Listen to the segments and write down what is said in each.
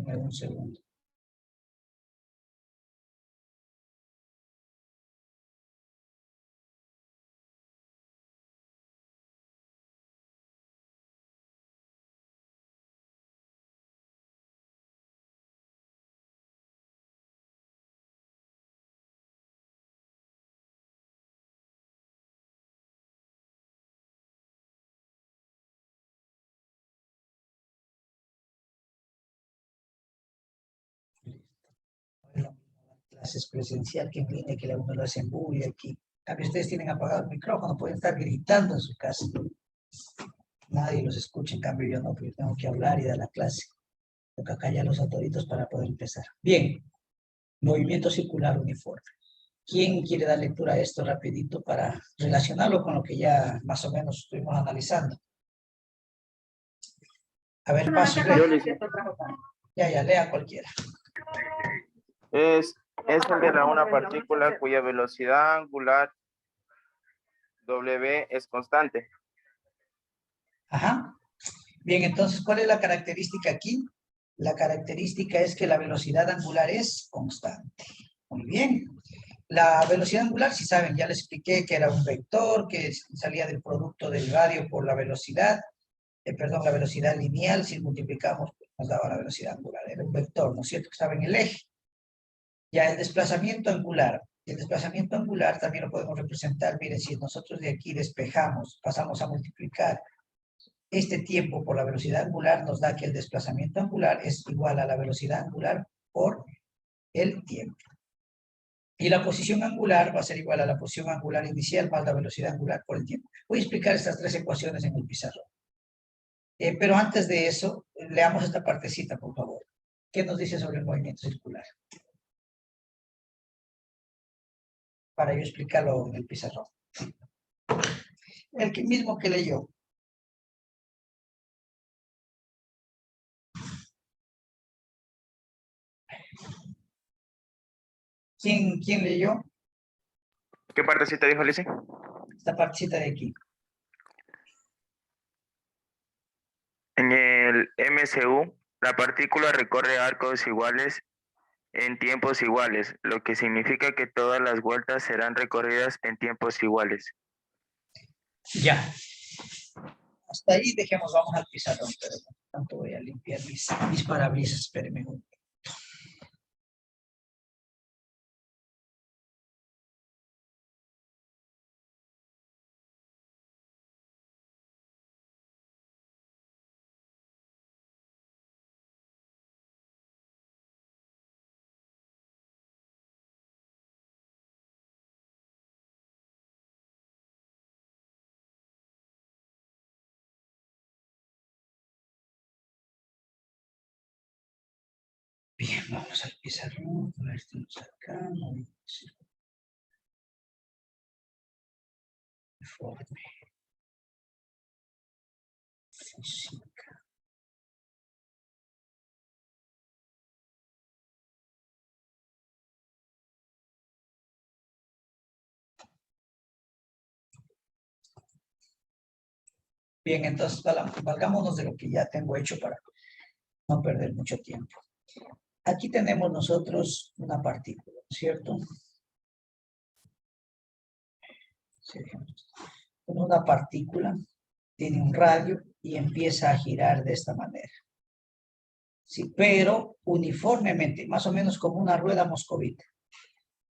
Denme un segundo. Clases presencial que viene, que uno lo hace en bulla aquí. También ustedes tienen apagado el micrófono, pueden estar gritando en su casa. Nadie los escucha, en cambio yo no, porque tengo que hablar y dar la clase. Toca callar los autoritos para poder empezar. Bien, movimiento circular uniforme. ¿Quién quiere dar lectura a esto rapidito para relacionarlo con lo que ya más o menos estuvimos analizando? A ver, paso. Ya, lea cualquiera. Es una partícula cuya velocidad angular W es constante. Ajá. Bien, entonces, ¿cuál es la característica aquí? La característica es que la velocidad angular es constante. Muy bien. La velocidad angular, si saben, ya les expliqué que era un vector que salía del producto del radio por la velocidad, la velocidad lineal, si multiplicamos, pues nos daba la velocidad angular. Era un vector, ¿no es cierto? Que estaba en el eje. Ya el desplazamiento angular. El desplazamiento angular también lo podemos representar. Miren, si nosotros de aquí despejamos, pasamos a multiplicar este tiempo por la velocidad angular, nos da que el desplazamiento angular es igual a la velocidad angular por el tiempo. Y la posición angular va a ser igual a la posición angular inicial más la velocidad angular por el tiempo. Voy a explicar estas tres ecuaciones en el pizarrón. Pero antes de eso, leamos esta partecita, por favor. ¿Qué nos dice sobre el movimiento circular? Para yo explicarlo en el pizarrón. El mismo que leyó. ¿Quién leyó? ¿Qué partecita dijo, Lizzy? Esta partecita de aquí. En el MCU, la partícula recorre arcos iguales en tiempos iguales, lo que significa que todas las vueltas serán recorridas en tiempos iguales. Ya. Hasta ahí dejemos, vamos al pizarrón, pero tanto voy a limpiar mis parabrisas, espérenme un minuto. Bien, vamos al pizarrón, a ver, estamos acá, informe, física. Bien, entonces valgámonos de lo que ya tengo hecho para no perder mucho tiempo. Aquí tenemos nosotros una partícula, ¿cierto? Sí. Una partícula tiene un radio y empieza a girar de esta manera. Sí, pero uniformemente, más o menos como una rueda moscovita.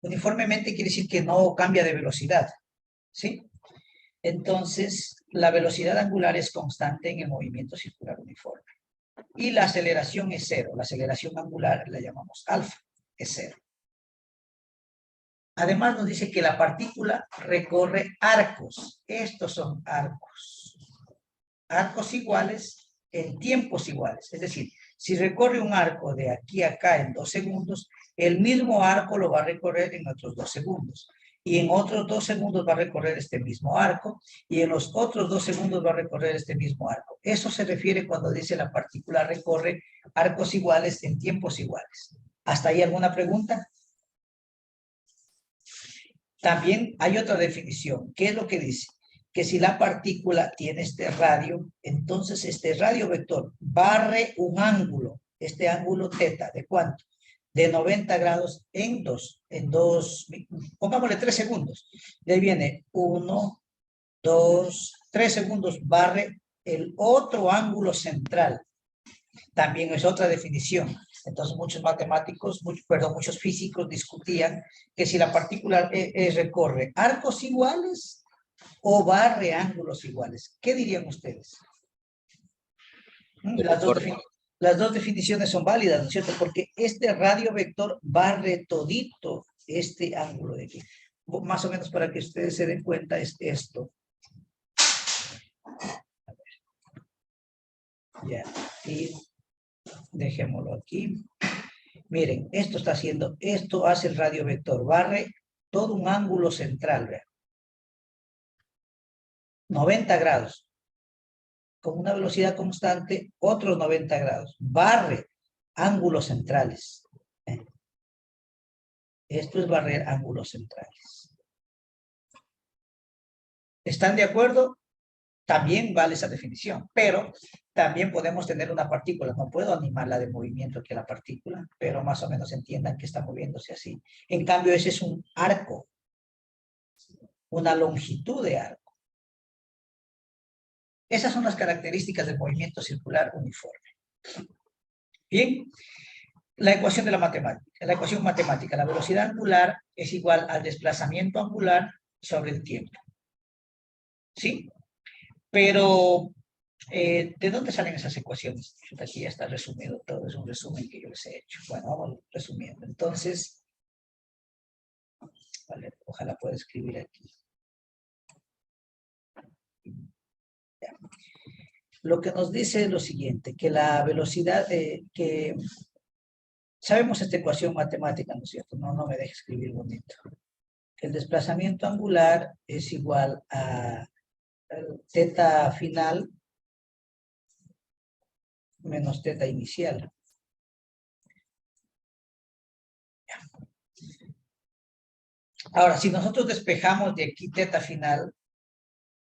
Uniformemente quiere decir que no cambia de velocidad, ¿sí? Entonces, la velocidad angular es constante en el movimiento circular uniforme. Y la aceleración es cero. La aceleración angular la llamamos alfa, es cero. Además nos dice que la partícula recorre arcos. Estos son arcos. Arcos iguales en tiempos iguales. Es decir, si recorre un arco de aquí a acá en 2 segundos, el mismo arco lo va a recorrer en otros 2 segundos. Y en otros 2 segundos va a recorrer este mismo arco. Y en los otros 2 segundos va a recorrer este mismo arco. Eso se refiere cuando dice la partícula recorre arcos iguales en tiempos iguales. ¿Hasta ahí alguna pregunta? También hay otra definición. ¿Qué es lo que dice? Que si la partícula tiene este radio, entonces este radio vector barre un ángulo este ángulo teta, ¿de cuánto? De 90 grados en dos, pongámosle 3 segundos. De ahí viene 1, 2, 3 segundos, barre el otro ángulo central. También es otra definición. Entonces muchos matemáticos, muchos físicos discutían que si la partícula recorre arcos iguales o barre ángulos iguales. ¿Qué dirían ustedes? Las dos definiciones son válidas, ¿no es cierto? Porque este radio vector barre todito este ángulo de aquí. Más o menos para que ustedes se den cuenta es esto. Ya, y dejémoslo aquí. Miren, esto hace el radio vector, barre todo un ángulo central, vean. 90 grados. Con una velocidad constante, otros 90 grados. Barre ángulos centrales. Esto es barrer ángulos centrales. ¿Están de acuerdo? También vale esa definición, pero también podemos tener una partícula. No puedo animarla de movimiento que la partícula, pero más o menos entiendan que está moviéndose así. En cambio, ese es un arco, una longitud de arco. Esas son las características del movimiento circular uniforme. Bien, la ecuación de la matemática. La ecuación matemática, la velocidad angular es igual al desplazamiento angular sobre el tiempo. ¿Sí? Pero, ¿de dónde salen esas ecuaciones? Aquí ya está resumido todo, es un resumen que yo les he hecho. Bueno, vamos resumiendo. Entonces, vale, ojalá pueda escribir aquí. Ya. Lo que nos dice es lo siguiente, que la velocidad, sabemos esta ecuación matemática, ¿no es cierto? No me deje escribir bonito. Que el desplazamiento angular es igual a teta final menos teta inicial. Ahora, si nosotros despejamos de aquí teta final,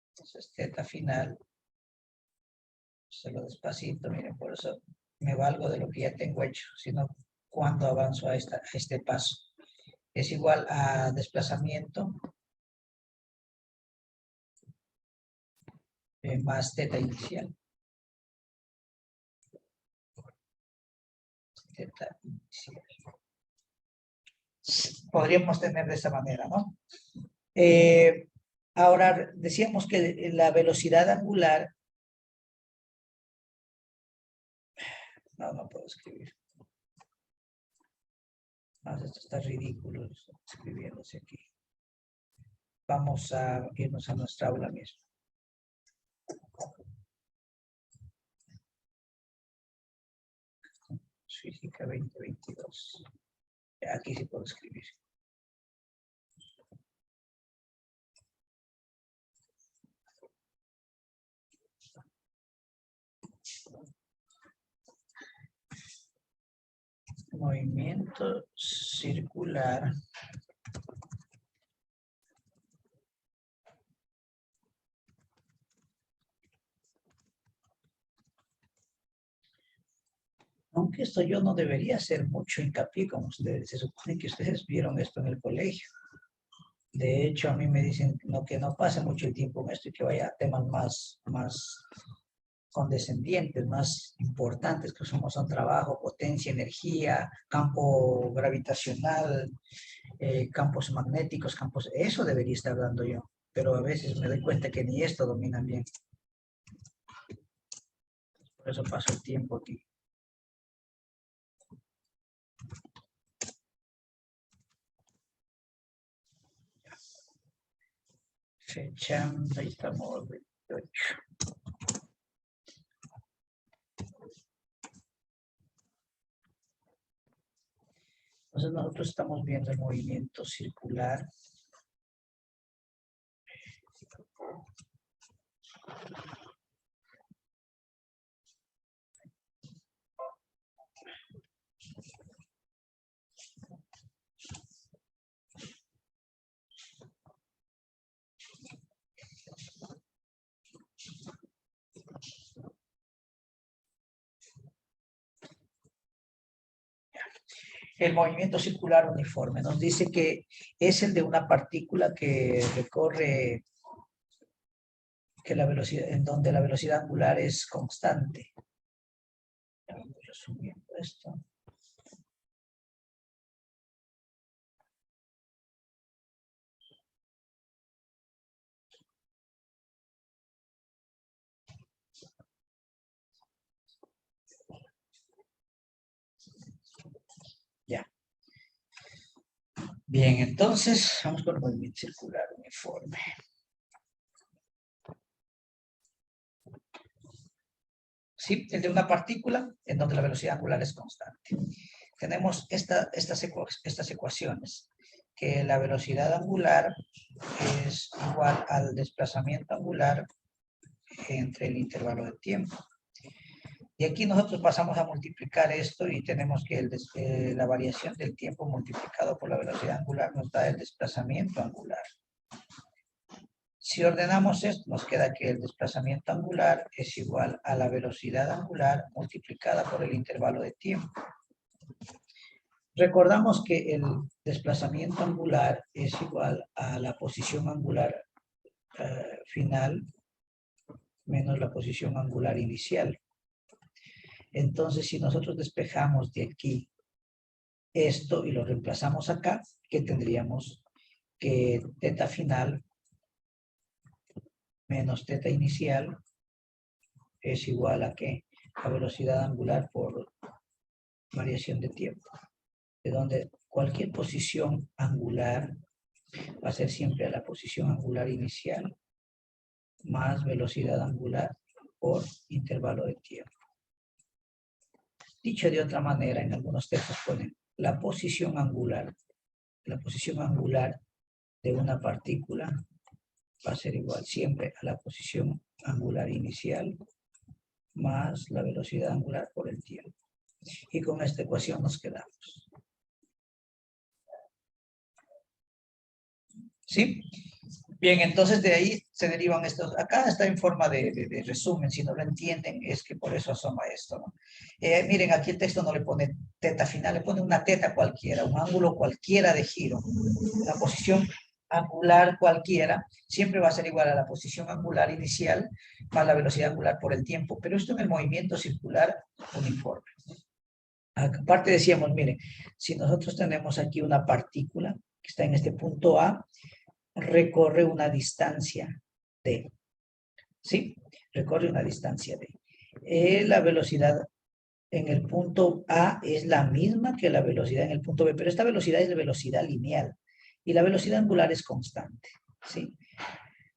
entonces teta final, se lo despacito, miren, por eso me valgo de lo que ya tengo hecho, sino cuando avanzo a este paso. Es igual a desplazamiento más teta inicial. Teta inicial. Podríamos tener de esa manera, ¿no? Ahora, decíamos que la velocidad angular... No puedo escribir. Esto está ridículo, escribiéndose aquí. Vamos a irnos a nuestra aula mismo. Física 2022. Aquí sí puedo escribir. Movimiento circular. Aunque esto yo no debería hacer mucho hincapié con ustedes. Se supone que ustedes vieron esto en el colegio. De hecho, a mí me dicen que no pase mucho el tiempo en esto y que vaya a temas más condescendientes, más importantes, que son trabajo, potencia, energía, campo gravitacional, campos magnéticos, eso debería estar dando yo. Pero a veces me doy cuenta que ni esto dominan bien. Por eso paso el tiempo aquí. Fecha, ahí estamos, 28. Entonces nosotros estamos viendo el movimiento circular. El movimiento circular uniforme nos dice que es el de una partícula que recorre, que la velocidad, en donde la velocidad angular es constante. Vamos resumiendo esto. Ya. Bien, entonces vamos con el movimiento circular uniforme. ¿Sí? El de una partícula en donde la velocidad angular es constante. Tenemos estas ecuaciones, que la velocidad angular es igual al desplazamiento angular entre el intervalo de tiempo. Y aquí nosotros pasamos a multiplicar esto y tenemos que la variación del tiempo multiplicado por la velocidad angular nos da el desplazamiento angular. Si ordenamos esto, nos queda que el desplazamiento angular es igual a la velocidad angular multiplicada por el intervalo de tiempo. Recordamos que el desplazamiento angular es igual a la posición angular final menos la posición angular inicial. Entonces, si nosotros despejamos de aquí esto y lo reemplazamos acá, ¿qué tendríamos? Que teta final menos teta inicial es igual a ¿qué? La velocidad angular por variación de tiempo, de donde cualquier posición angular va a ser siempre a la posición angular inicial más velocidad angular por intervalo de tiempo. Dicho de otra manera, en algunos textos ponen la posición angular de una partícula va a ser igual siempre a la posición angular inicial más la velocidad angular por el tiempo. Y con esta ecuación nos quedamos. ¿Sí? Bien, entonces de ahí se derivan estos. Acá está en forma de resumen. Si no lo entienden, es que por eso asoma esto, ¿no? Miren, aquí el texto no le pone teta final, le pone una teta cualquiera, un ángulo cualquiera de giro. La posición angular cualquiera siempre va a ser igual a la posición angular inicial más la velocidad angular por el tiempo. Pero esto en el movimiento circular uniforme. Aparte decíamos, miren, si nosotros tenemos aquí una partícula que está en este punto A, recorre una distancia d. ¿Sí? Recorre una distancia d. La velocidad en el punto A es la misma que la velocidad en el punto B, pero esta velocidad es la velocidad lineal y la velocidad angular es constante. ¿Sí?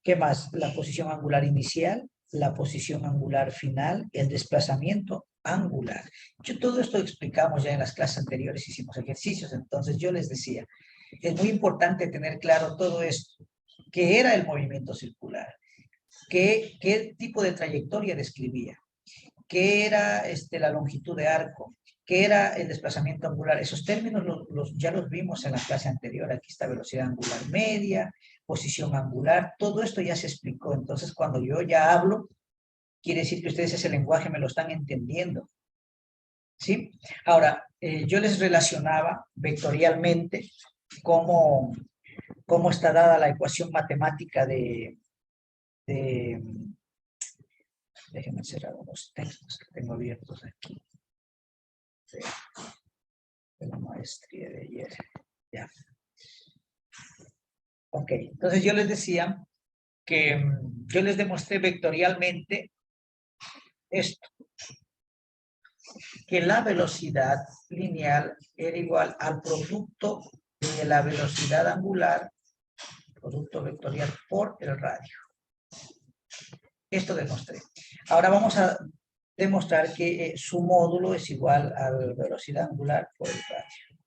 ¿Qué más? La posición angular inicial, la posición angular final, el desplazamiento angular. Todo esto explicamos ya en las clases anteriores, hicimos ejercicios, entonces yo les decía, es muy importante tener claro todo esto. ¿Qué era el movimiento circular? ¿Qué tipo de trayectoria describía? ¿Qué era la longitud de arco? ¿Qué era el desplazamiento angular? Esos términos ya los vimos en la clase anterior. Aquí está velocidad angular media, posición angular, todo esto ya se explicó. Entonces, cuando yo ya hablo, quiere decir que ustedes ese lenguaje me lo están entendiendo. ¿Sí? Ahora, yo les relacionaba vectorialmente cómo está dada la ecuación matemática déjenme cerrar unos textos que tengo abiertos aquí. De la maestría de ayer. Ya. Ok, entonces yo les decía que yo les demostré vectorialmente esto, que la velocidad lineal era igual al producto de la velocidad angular, producto vectorial por el radio. Esto demostré. Ahora vamos a demostrar que su módulo es igual a la velocidad angular por el radio.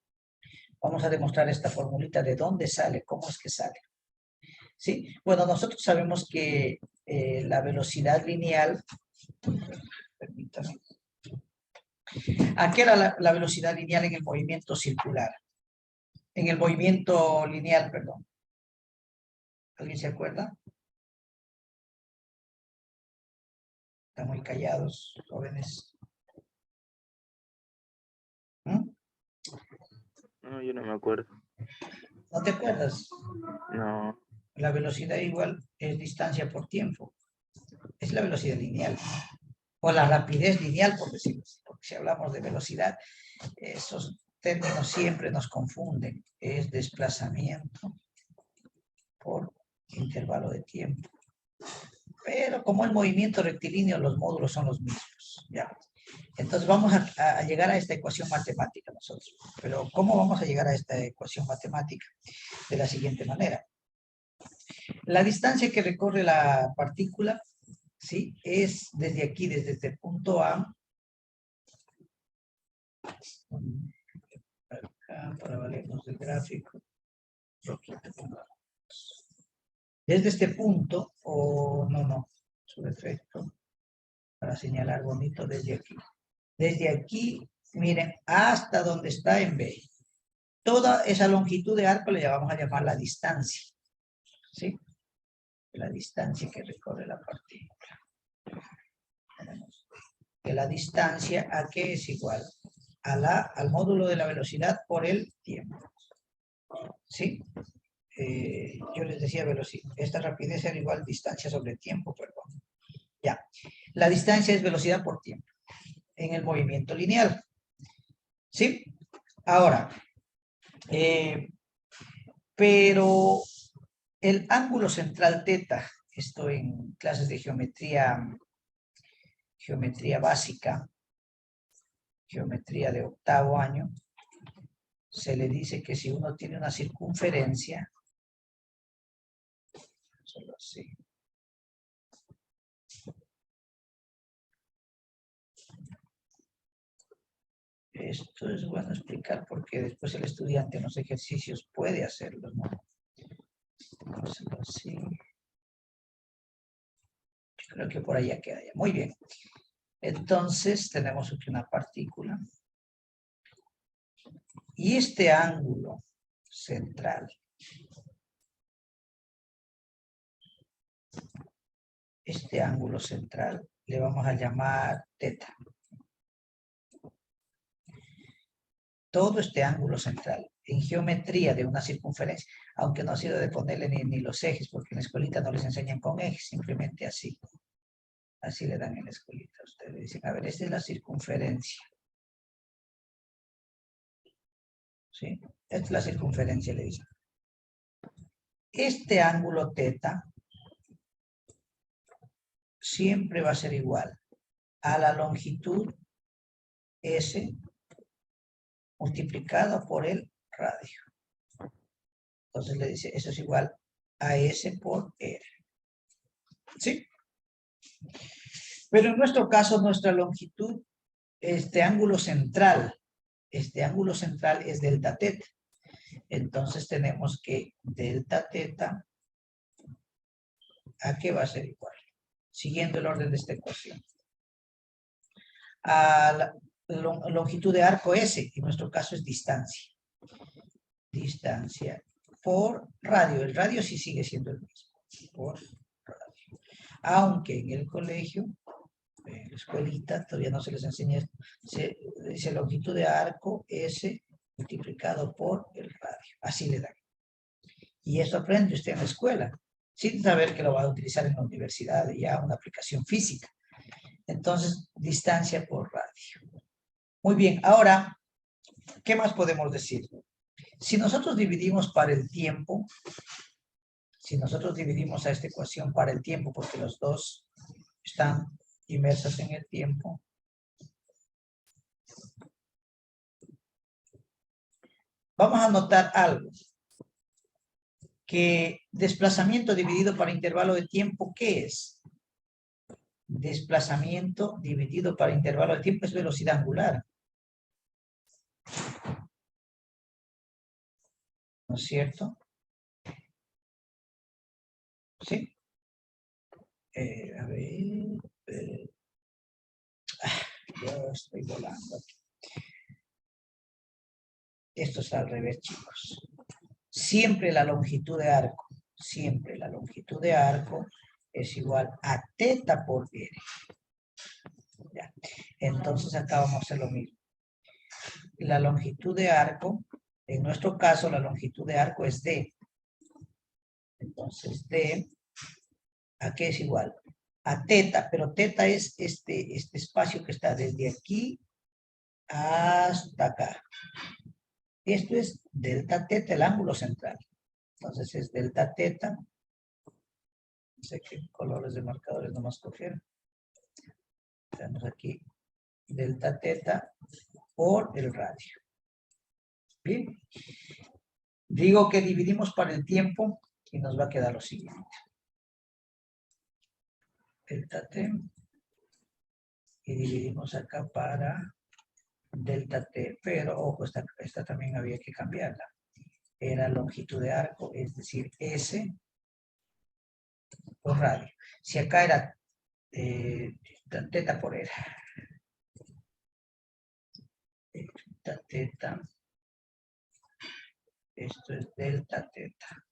Vamos a demostrar esta formulita de dónde sale, cómo es que sale. ¿Sí? Bueno, nosotros sabemos que la velocidad lineal, permítame, aquí era la velocidad lineal en el movimiento circular, en el movimiento lineal, perdón. ¿Alguien se acuerda? Están muy callados, jóvenes. ¿Mm? No, yo no me acuerdo. ¿No te acuerdas? No. La velocidad igual es distancia por tiempo. Es la velocidad lineal. O la rapidez lineal, por decirlo así. Porque si hablamos de velocidad, esos términos siempre nos confunden. Es desplazamiento por intervalo de tiempo. Pero como el movimiento rectilíneo, los módulos son los mismos. ¿Ya? Entonces vamos a llegar a esta ecuación matemática nosotros. Pero ¿cómo vamos a llegar a esta ecuación matemática? De la siguiente manera. La distancia que recorre la partícula, ¿sí? Es desde aquí, desde este punto A, acá, para valernos del gráfico, desde este punto, o no, su defecto, para señalar bonito desde aquí. Desde aquí, miren, hasta donde está en B. Toda esa longitud de arco le vamos a llamar la distancia, ¿sí? La distancia que recorre la partícula. Tenemos que la distancia, ¿a qué es igual? Al módulo de la velocidad por el tiempo. ¿Sí? Yo les decía velocidad. Esta rapidez era igual distancia sobre tiempo, perdón. Ya. La distancia es velocidad por tiempo en el movimiento lineal. ¿Sí? Ahora, pero el ángulo central teta, esto en clases de geometría básica, geometría de 8º año, se le dice que si uno tiene una circunferencia, solo así, esto es bueno explicar porque después el estudiante en los ejercicios puede hacerlo, ¿no? Solo así. Yo creo que por allá queda ya. Muy bien. Entonces tenemos aquí una partícula. Y este ángulo central, le vamos a llamar teta. Todo este ángulo central, en geometría de una circunferencia, aunque no ha sido de ponerle ni los ejes, porque en la escuelita no les enseñan con ejes, simplemente así. Así le dan en la escuelita. Ustedes dicen, a ver, esta es la circunferencia. ¿Sí? Esta es la circunferencia, le dicen. Este ángulo teta siempre va a ser igual a la longitud S multiplicado por el radio. Entonces le dice, eso es igual a S por R. ¿Sí? Pero en nuestro caso, nuestra longitud, este ángulo central es delta teta. Entonces tenemos que delta teta, ¿a qué va a ser igual? Siguiendo el orden de esta ecuación. A la longitud de arco S, en nuestro caso es distancia. Distancia por radio. El radio sí sigue siendo el mismo. Por radio. Aunque en el colegio, en la escuelita, todavía no se les enseña esto. Se dice longitud de arco S multiplicado por el radio. Así le dan. Y eso aprende usted en la escuela, sin saber que lo va a utilizar en la universidad, ya una aplicación física. Entonces, distancia por radio. Muy bien, ahora, ¿qué más podemos decir? Si nosotros dividimos para el tiempo, si nosotros dividimos a esta ecuación para el tiempo, porque los dos están inmersos en el tiempo, vamos a notar algo, que desplazamiento dividido para intervalo de tiempo, ¿qué es? Desplazamiento dividido para intervalo de tiempo es velocidad angular. ¿No es cierto? ¿Sí? A ver. Yo estoy volando aquí. Esto está al revés, chicos. Siempre la longitud de arco. Siempre la longitud de arco es igual a teta por R. Ya. Entonces acá vamos a hacer lo mismo. La longitud de arco En nuestro caso, la longitud de arco es D. Entonces, D, ¿a qué es igual? A teta, pero teta es este espacio que está desde aquí hasta acá. Esto es delta teta, el ángulo central. Entonces es delta teta. No sé qué colores de marcadores nomás cogieron. Tenemos aquí delta teta por el radio. Bien. Digo que dividimos para el tiempo y nos va a quedar lo siguiente. Delta t. Y dividimos acá para delta t. Pero, ojo, esta también había que cambiarla. Era longitud de arco, es decir, S por radio. Si acá era teta por era. Teta. Esto es delta teta.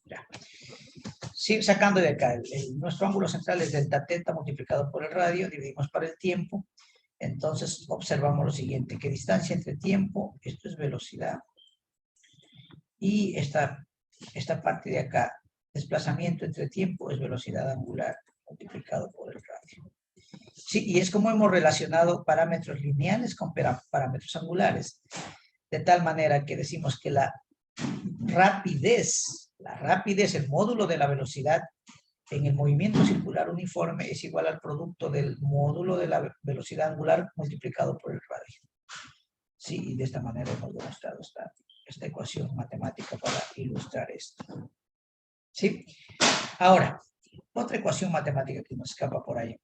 Ya. Sí, sacando de acá, nuestro ángulo central es delta teta multiplicado por el radio, dividimos para el tiempo. Entonces observamos lo siguiente, que distancia entre tiempo, esto es velocidad. Y esta parte de acá, desplazamiento entre tiempo, es velocidad angular multiplicado por el radio. Sí, y es como hemos relacionado parámetros lineales con parámetros angulares. De tal manera que decimos que la rapidez, el módulo de la velocidad en el movimiento circular uniforme es igual al producto del módulo de la velocidad angular multiplicado por el radio. Sí, y de esta manera hemos demostrado esta ecuación matemática para ilustrar esto. ¿Sí? Ahora, otra ecuación matemática que nos escapa por ahí.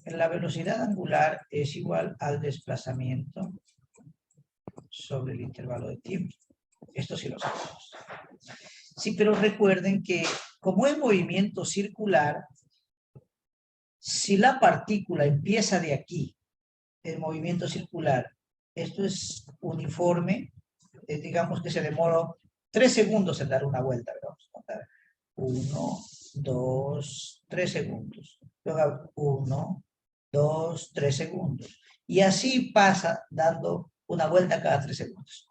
La velocidad angular es igual al desplazamiento sobre el intervalo de tiempo. Esto sí lo sabemos. Sí, pero recuerden que como es movimiento circular, si la partícula empieza de aquí, el movimiento circular, esto es uniforme, digamos que se demoró 3 segundos en dar una vuelta, vamos a contar. 1, 2, 3 segundos. Luego 1, 2, 3 segundos. Y así pasa dando una vuelta cada 3 segundos.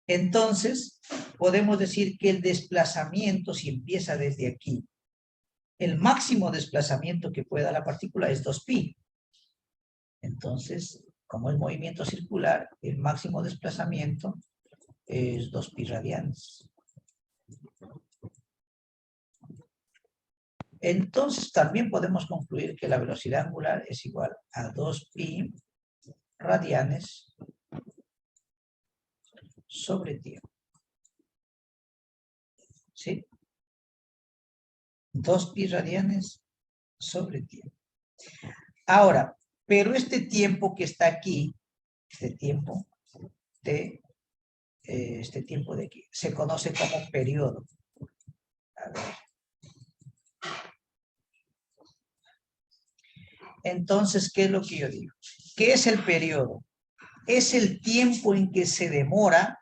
Entonces, podemos decir que el desplazamiento, si empieza desde aquí, el máximo desplazamiento que pueda la partícula es 2pi. Entonces, como es movimiento circular, el máximo desplazamiento es 2pi radianes. Entonces, también podemos concluir que la velocidad angular es igual a 2pi radianes sobre tiempo. ¿Sí? 2pi radianes sobre tiempo. Ahora, pero este tiempo que está aquí, este tiempo de aquí, se conoce como periodo. A ver. Entonces, ¿qué es lo que yo digo? ¿Qué es el periodo? Es el tiempo en que se demora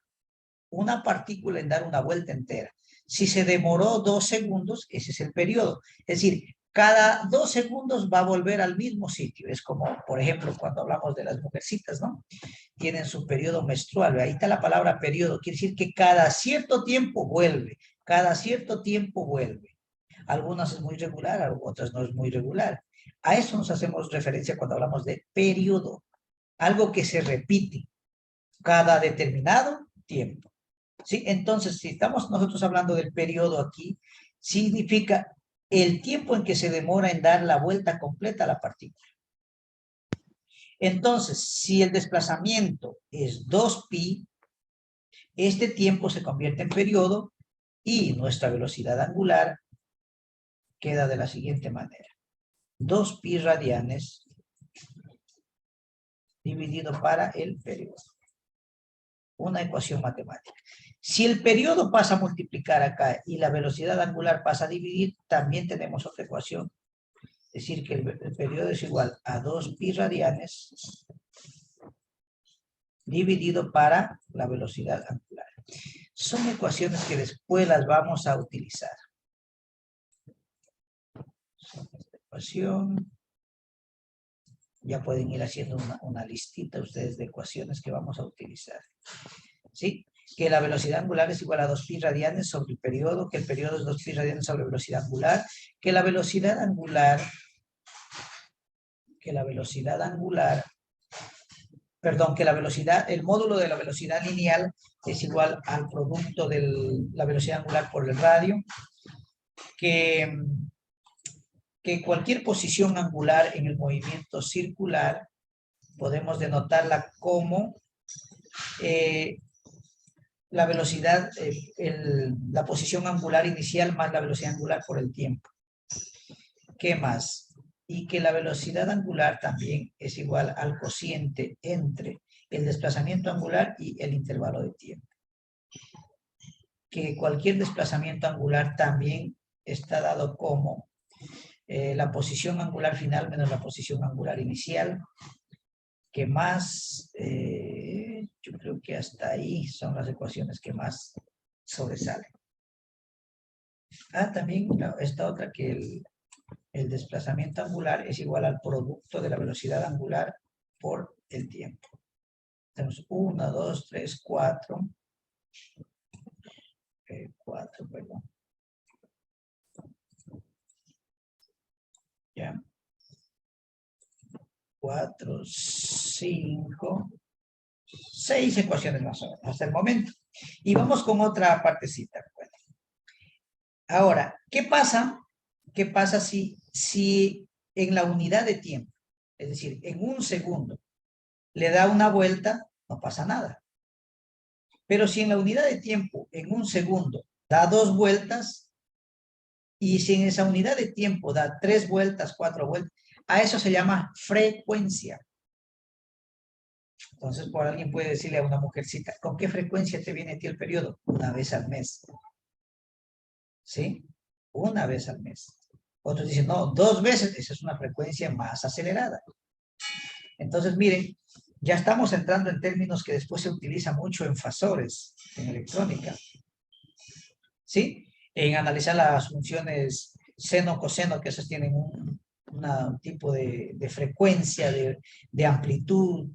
una partícula en dar una vuelta entera. Si se demoró 2 segundos, ese es el periodo. Es decir, cada 2 segundos va a volver al mismo sitio. Es como, por ejemplo, cuando hablamos de las mujercitas, ¿no? Tienen su periodo menstrual. Ahí está la palabra periodo. Quiere decir que cada cierto tiempo vuelve. Cada cierto tiempo vuelve. Algunas es muy regular, otras no es muy regular. A eso nos hacemos referencia cuando hablamos de periodo. Algo que se repite cada determinado tiempo. ¿Sí? Entonces, si estamos nosotros hablando del periodo aquí, significa el tiempo en que se demora en dar la vuelta completa a la partícula. Entonces, si el desplazamiento es 2pi, este tiempo se convierte en periodo y nuestra velocidad angular queda de la siguiente manera. 2pi radianes dividido para el periodo. Una ecuación matemática. Si el periodo pasa a multiplicar acá y la velocidad angular pasa a dividir, también tenemos otra ecuación. Es decir, que el periodo es igual a 2pi radianes dividido para la velocidad angular. Son ecuaciones que después las vamos a utilizar. Esta ecuación Ya pueden ir haciendo una listita ustedes de ecuaciones que vamos a utilizar. ¿Sí? Que la velocidad angular es igual a 2pi radianes sobre el periodo, que el periodo es 2pi radianes sobre la velocidad angular, que la velocidad angular, perdón, que la velocidad, el módulo de la velocidad lineal es igual al producto de la velocidad angular por el radio, que cualquier posición angular en el movimiento circular podemos denotarla como la velocidad, la posición angular inicial más la velocidad angular por el tiempo. ¿Qué más? Y que la velocidad angular también es igual al cociente entre el desplazamiento angular y el intervalo de tiempo. Que cualquier desplazamiento angular también está dado como la posición angular final menos la posición angular inicial. Que más, yo creo que hasta ahí son las ecuaciones que más sobresalen. También esta otra que el desplazamiento angular es igual al producto de la velocidad angular por el tiempo. Tenemos 1, 2, 3, 4. 4, perdón. Ya. 4, 5, 6 ecuaciones más o menos hasta el momento. Y vamos con otra partecita. Bueno. Ahora, ¿qué pasa? ¿Qué pasa si en la unidad de tiempo, es decir, en un segundo, le da una vuelta, no pasa nada? Pero si en la unidad de tiempo, en un segundo, da 2 vueltas, y si en esa unidad de tiempo da 3 vueltas, 4 vueltas, a eso se llama frecuencia. Entonces, por alguien puede decirle a una mujercita, ¿con qué frecuencia te viene a ti el periodo? Una vez al mes. ¿Sí? Una vez al mes. Otros dicen, no, 2 veces, esa es una frecuencia más acelerada. Entonces, miren, ya estamos entrando en términos que después se utiliza mucho en fasores, en electrónica. ¿Sí? En analizar las funciones seno, coseno, que esas tienen un tipo de frecuencia, de amplitud,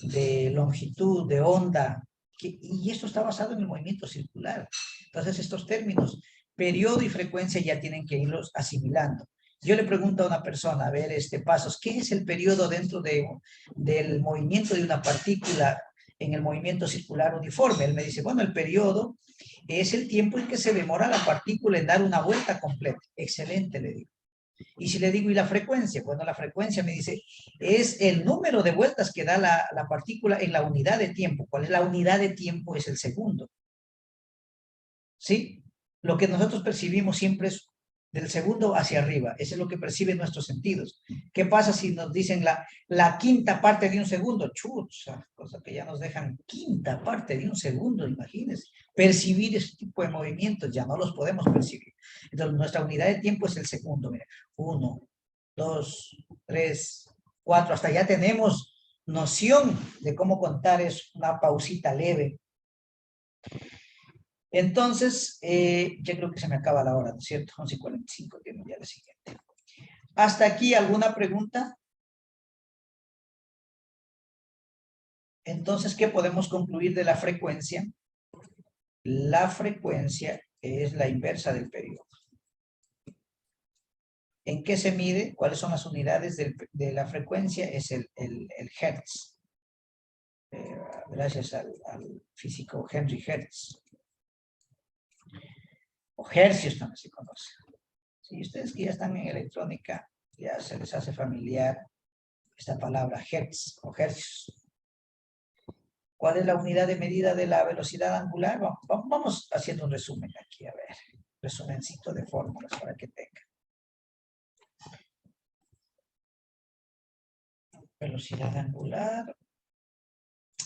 de longitud, de onda, y esto está basado en el movimiento circular. Entonces, estos términos, periodo y frecuencia, ya tienen que irlos asimilando. Yo le pregunto a una persona, a ver, Pasos, ¿qué es el periodo dentro del movimiento de una partícula en el movimiento circular uniforme? Él me dice, bueno, el periodo es el tiempo en que se demora la partícula en dar una vuelta completa. Excelente, le digo. Y si le digo, ¿y la frecuencia? Bueno, la frecuencia me dice, es el número de vueltas que da la partícula en la unidad de tiempo. ¿Cuál es la unidad de tiempo? Es el segundo. ¿Sí? Lo que nosotros percibimos siempre es del segundo hacia arriba. Eso es lo que perciben nuestros sentidos. ¿Qué pasa si nos dicen la quinta parte de un segundo? Chucha, cosa que ya nos dejan quinta parte de un segundo, imagínense. Percibir ese tipo de movimientos ya no los podemos percibir. Entonces, nuestra unidad de tiempo es el segundo. Mira, 1, 2, 3, 4. Hasta ya tenemos noción de cómo contar, es una pausita leve. Entonces, ya creo que se me acaba la hora, ¿no es cierto? 11:45, tiene ya la siguiente. ¿Hasta aquí alguna pregunta? Entonces, ¿qué podemos concluir de la frecuencia? La frecuencia es la inversa del periodo. ¿En qué se mide? ¿Cuáles son las unidades de la frecuencia? Es el Hertz. Gracias al físico Henry Hertz. O hercios también se conoce. Si ustedes que ya están en electrónica, ya se les hace familiar esta palabra hertz o hercios. ¿Cuál es la unidad de medida de la velocidad angular? Vamos haciendo un resumen aquí, a ver. Resumencito de fórmulas para que tengan. Velocidad angular,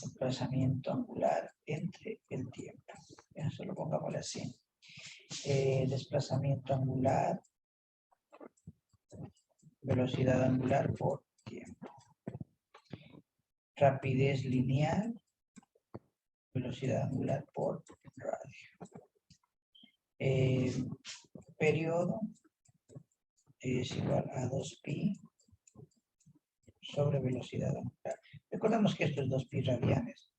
desplazamiento angular entre el tiempo. Eso lo pongámosle así. Desplazamiento angular, velocidad angular por tiempo. Rapidez lineal, velocidad angular por radio. Periodo es igual a 2pi sobre velocidad angular. Recordemos que esto es 2pi radianes.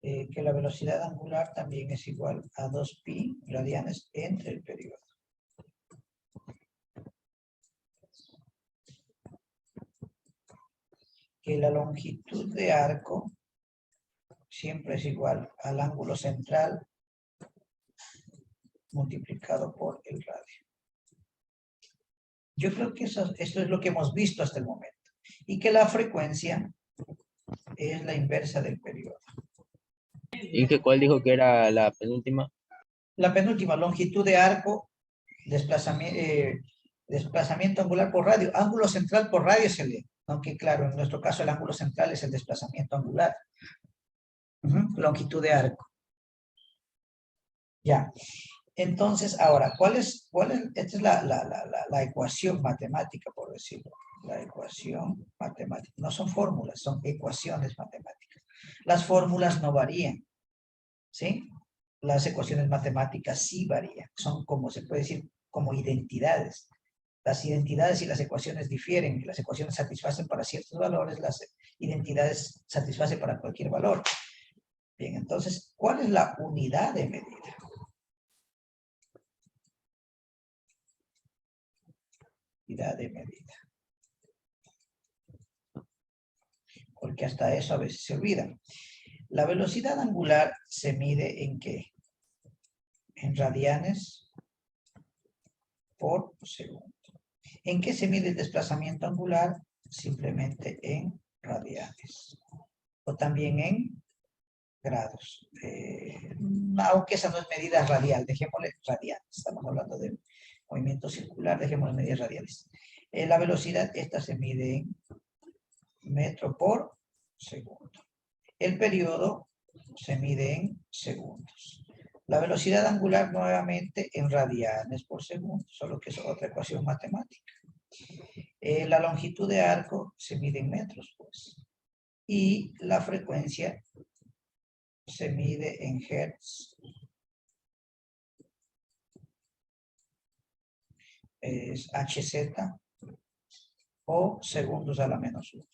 Que la velocidad angular también es igual a 2pi radianes entre el periodo. Que la longitud de arco siempre es igual al ángulo central multiplicado por el radio. Yo creo que esto es lo que hemos visto hasta el momento. Y que la frecuencia es la inversa del periodo. ¿Y cuál dijo que era la penúltima? La penúltima, longitud de arco, desplazamiento angular por radio. Ángulo central por radio se lee. Aunque claro, en nuestro caso el ángulo central es el desplazamiento angular. Longitud de arco. Ya. Entonces, ahora, esta es la ecuación matemática, por decirlo. La ecuación matemática. No son fórmulas, son ecuaciones matemáticas. Las fórmulas no varían. ¿Sí? Las ecuaciones matemáticas sí varían. Son como, se puede decir, como identidades. Las identidades y las ecuaciones difieren. Las ecuaciones satisfacen para ciertos valores, las identidades satisfacen para cualquier valor. Bien, entonces, ¿cuál es la unidad de medida? Unidad de medida. Porque hasta eso a veces se olvida. La velocidad angular se mide ¿en qué? En radianes por segundo. ¿En qué se mide el desplazamiento angular? Simplemente en radianes. O también en grados. Aunque esa no es medida radial, dejémosle radial. Estamos hablando de movimiento circular, dejémosle medidas radiales. La velocidad, esta se mide en metro por segundo. El periodo se mide en segundos. La velocidad angular nuevamente en radianes por segundo, solo que es otra ecuación matemática. La longitud de arco se mide en metros, pues. Y la frecuencia se mide en hertz. Es Hz o segundos a la menos 1.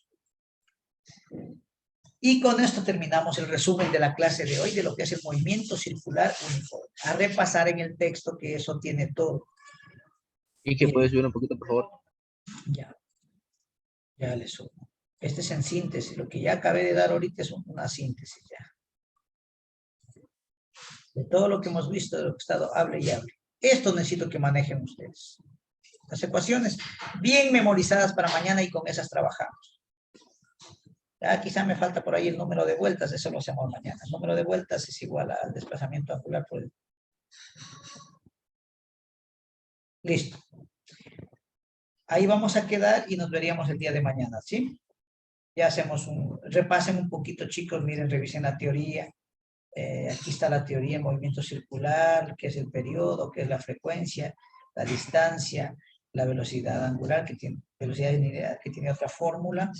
Y con esto terminamos el resumen de la clase de hoy de lo que es el movimiento circular uniforme. A repasar en el texto que eso tiene todo. ¿Y que puedes subir un poquito, por favor? Ya le sumo. Este es en síntesis. Lo que ya acabé de dar ahorita es una síntesis ya. De todo lo que hemos visto, de lo que he estado, hable y hable. Esto necesito que manejen ustedes. Las ecuaciones bien memorizadas para mañana y con esas trabajamos. Ya quizá me falta por ahí el número de vueltas, eso lo hacemos mañana. El número de vueltas es igual al desplazamiento angular por el... Listo. Ahí vamos a quedar y nos veríamos el día de mañana, ¿sí? Ya hacemos repasen un poquito, chicos, miren, revisen la teoría. Aquí está la teoría en movimiento circular, que es el periodo, que es la frecuencia, la distancia, la velocidad angular, que tiene velocidad lineal, que tiene otra fórmula.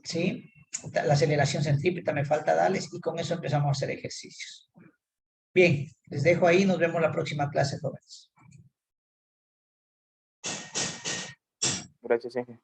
¿Sí? La aceleración centrípeta me falta darles y con eso empezamos a hacer ejercicios. Bien, les dejo ahí, nos vemos la próxima clase, jóvenes. Gracias, Inge.